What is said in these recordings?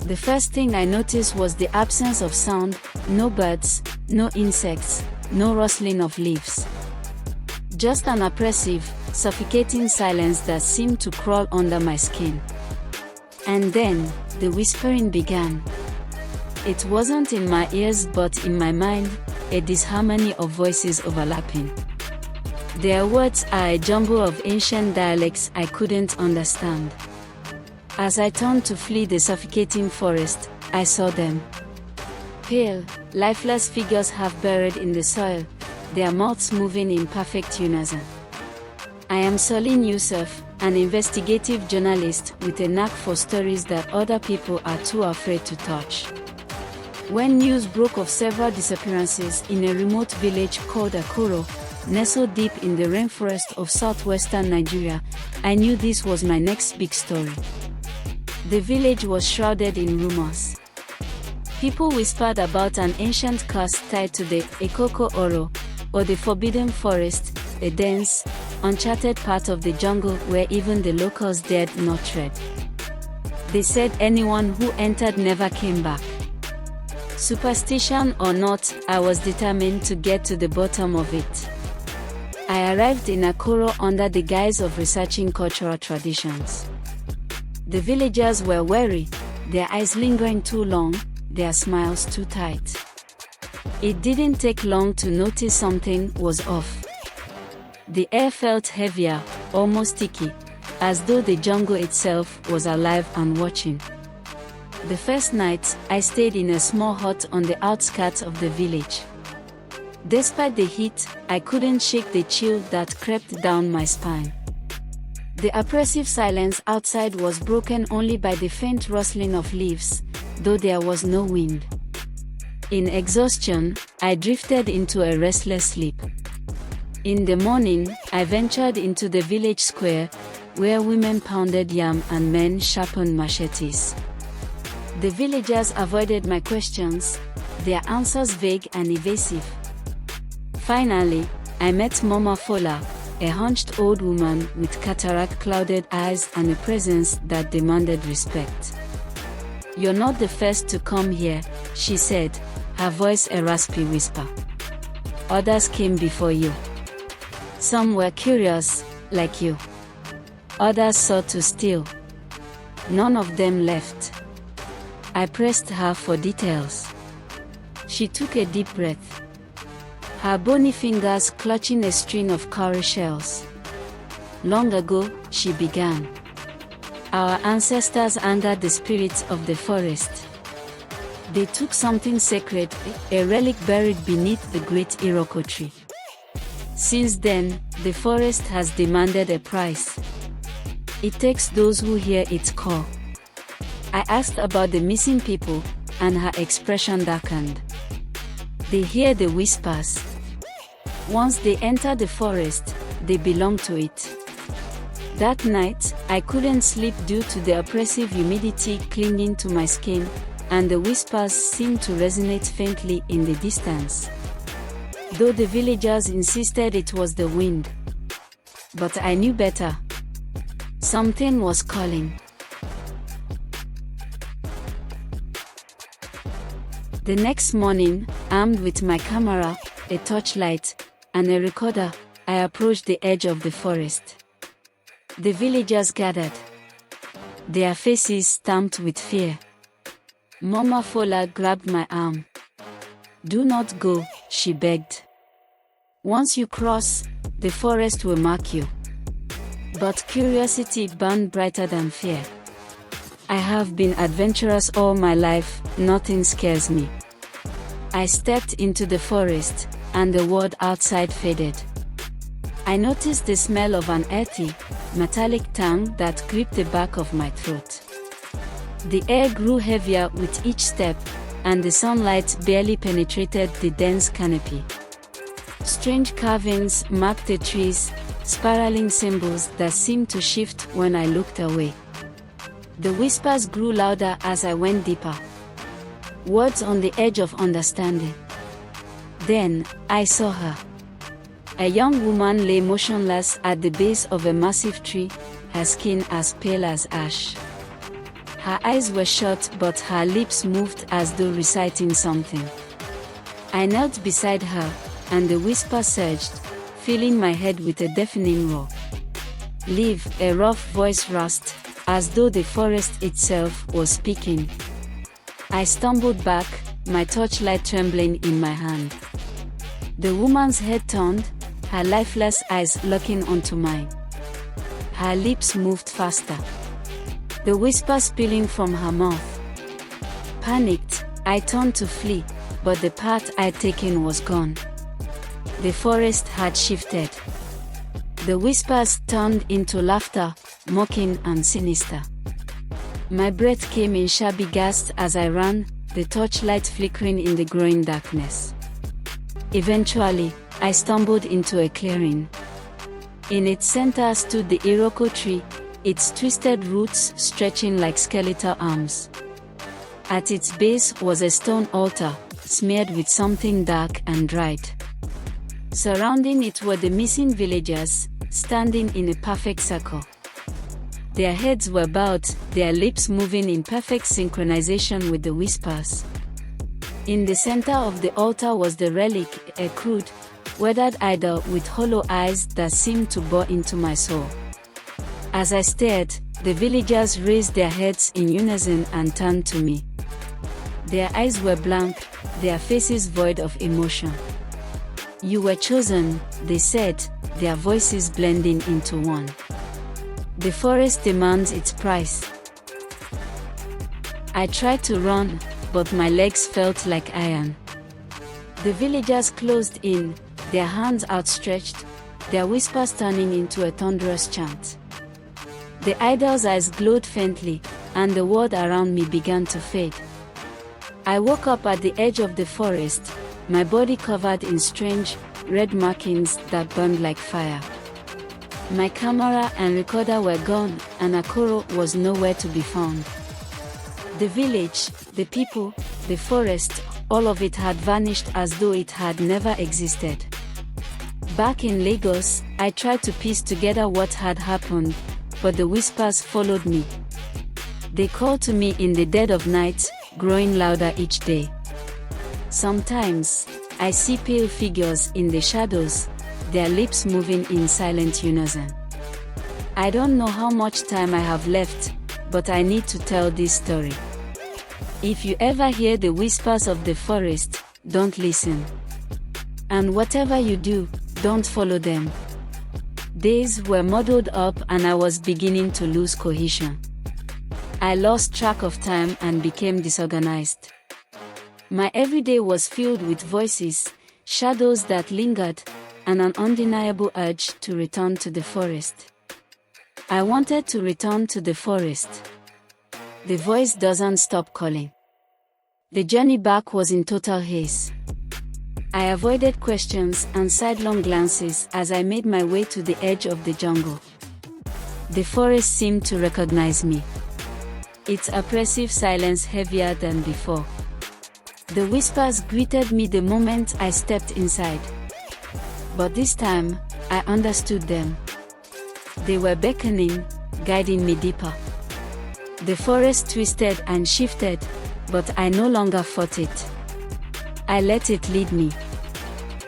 The first thing I noticed was the absence of sound, no birds, no insects, no rustling of leaves. Just an oppressive, suffocating silence that seemed to crawl under my skin. And then, the whispering began. It wasn't in my ears but in my mind, a disharmony of voices overlapping. Their words are a jumble of ancient dialects I couldn't understand. As I turned to flee the suffocating forest, I saw them. Pale, lifeless figures half buried in the soil, their mouths moving in perfect unison. I am Celine Yusuf, an investigative journalist with a knack for stories that other people are too afraid to touch. When news broke of several disappearances in a remote village called Akuro, nestled deep in the rainforest of southwestern Nigeria, I knew this was my next big story. The village was shrouded in rumors. People whispered about an ancient curse tied to the Ikoko Oro, or the Forbidden Forest, a dense, uncharted part of the jungle where even the locals dared not tread. They said anyone who entered never came back. Superstition or not, I was determined to get to the bottom of it. I arrived in Akuro under the guise of researching cultural traditions. The villagers were wary, their eyes lingering too long, their smiles too tight. It didn't take long to notice something was off. The air felt heavier, almost sticky, as though the jungle itself was alive and watching. The first night, I stayed in a small hut on the outskirts of the village. Despite the heat, I couldn't shake the chill that crept down my spine. The oppressive silence outside was broken only by the faint rustling of leaves, though there was no wind. In exhaustion, I drifted into a restless sleep. In the morning, I ventured into the village square, where women pounded yam and men sharpened machetes. The villagers avoided my questions, their answers vague and evasive. Finally, I met Mama Fola, a hunched old woman with cataract-clouded eyes and a presence that demanded respect. "You're not the first to come here," she said, her voice a raspy whisper. "Others came before you. Some were curious, like you. Others sought to steal. None of them left." I pressed her for details. She took a deep breath, her bony fingers clutching a string of cowrie shells. "Long ago," she began, "our ancestors angered the spirits of the forest. They took something sacred, a relic buried beneath the great Ikoko tree. Since then, the forest has demanded a price. It takes those who hear its call." I asked about the missing people, and her expression darkened. "They hear the whispers. Once they enter the forest, they belong to it." That night, I couldn't sleep due to the oppressive humidity clinging to my skin, and the whispers seemed to resonate faintly in the distance. Though the villagers insisted it was the wind. But I knew better. Something was calling. The next morning, armed with my camera, a torchlight, and a recorder, I approached the edge of the forest. The villagers gathered, their faces stamped with fear. Mama Fola grabbed my arm. "Do not go," she begged. "Once you cross, the forest will mark you." But curiosity burned brighter than fear. I have been adventurous all my life, nothing scares me. I stepped into the forest, and the world outside faded. I noticed the smell of an earthy, metallic tang that gripped the back of my throat. The air grew heavier with each step, and the sunlight barely penetrated the dense canopy. Strange carvings marked the trees, spiraling symbols that seemed to shift when I looked away. The whispers grew louder as I went deeper. Words on the edge of understanding. Then, I saw her. A young woman lay motionless at the base of a massive tree, her skin as pale as ash. Her eyes were shut, but her lips moved as though reciting something. I knelt beside her, and the whisper surged, filling my head with a deafening roar. "Leave," a rough voice rasped, as though the forest itself was speaking. I stumbled back, my torchlight trembling in my hand. The woman's head turned, her lifeless eyes locking onto mine. Her lips moved faster, the whisper spilling from her mouth. Panicked, I turned to flee, but the path I'd taken was gone. The forest had shifted. The whispers turned into laughter, mocking and sinister. My breath came in shabby gasps as I ran, the torchlight flickering in the growing darkness. Eventually, I stumbled into a clearing. In its center stood the Ikoko tree, its twisted roots stretching like skeletal arms. At its base was a stone altar, smeared with something dark and dried. Surrounding it were the missing villagers, standing in a perfect circle. Their heads were bowed, their lips moving in perfect synchronization with the whispers. In the center of the altar was the relic, a crude, weathered idol with hollow eyes that seemed to bore into my soul. As I stared, the villagers raised their heads in unison and turned to me. Their eyes were blank, their faces void of emotion. "You were chosen," they said, their voices blending into one. "The forest demands its price." I tried to run, but my legs felt like iron. The villagers closed in, their hands outstretched, their whispers turning into a thunderous chant. The idol's eyes glowed faintly, and the world around me began to fade. I woke up at the edge of the forest, my body covered in strange, red markings that burned like fire. My camera and recorder were gone, and Akuro was nowhere to be found. The village, the people, the forest, all of it had vanished as though it had never existed. Back in Lagos, I tried to piece together what had happened, but the whispers followed me. They called to me in the dead of night, growing louder each day. Sometimes, I see pale figures in the shadows, their lips moving in silent unison. I don't know how much time I have left, but I need to tell this story. If you ever hear the whispers of the forest, don't listen. And whatever you do, don't follow them. Days were muddled up and I was beginning to lose cohesion. I lost track of time and became disorganized. My everyday was filled with voices, shadows that lingered, and an undeniable urge to return to the forest. I wanted to return to the forest. The voice doesn't stop calling. The journey back was in total haze. I avoided questions and sidelong glances as I made my way to the edge of the jungle. The forest seemed to recognize me, its oppressive silence heavier than before. The whispers greeted me the moment I stepped inside. But this time, I understood them. They were beckoning, guiding me deeper. The forest twisted and shifted, but I no longer fought it. I let it lead me.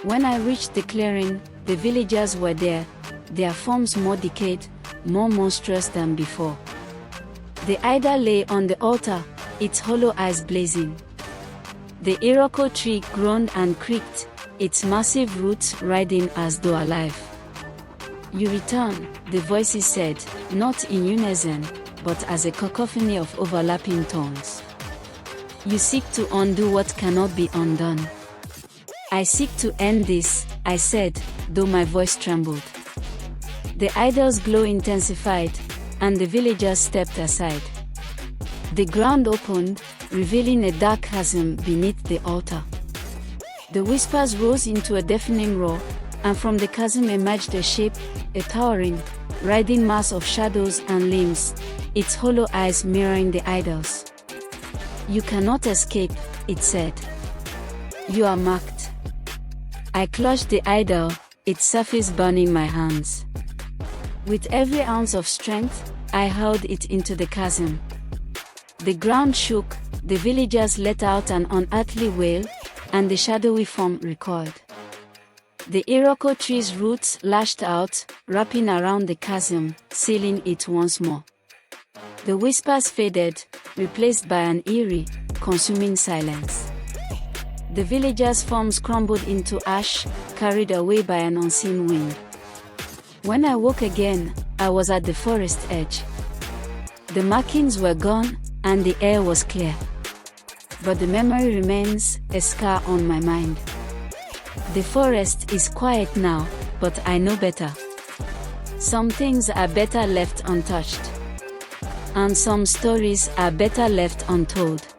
When I reached the clearing, the villagers were there, their forms more decayed, more monstrous than before. The idol lay on the altar, its hollow eyes blazing. The Ikoko tree groaned and creaked, its massive roots writhing as though alive. "You return," the voices said, not in unison, but as a cacophony of overlapping tones. "You seek to undo what cannot be undone." "I seek to end this," I said, though my voice trembled. The idol's glow intensified, and the villagers stepped aside. The ground opened, revealing a dark chasm beneath the altar. The whispers rose into a deafening roar, and from the chasm emerged a shape, a towering, writhing mass of shadows and limbs, its hollow eyes mirroring the idol's. "You cannot escape," it said. "You are marked." I clutched the idol, its surface burning my hands. With every ounce of strength, I hurled it into the chasm. The ground shook, the villagers let out an unearthly wail, and the shadowy form recoiled. The Iroko tree's roots lashed out, wrapping around the chasm, sealing it once more. The whispers faded, replaced by an eerie, consuming silence. The villagers' forms crumbled into ash, carried away by an unseen wind. When I woke again, I was at the forest edge. The markings were gone, and the air was clear. But the memory remains, a scar on my mind. The forest is quiet now, but I know better. Some things are better left untouched. And some stories are better left untold.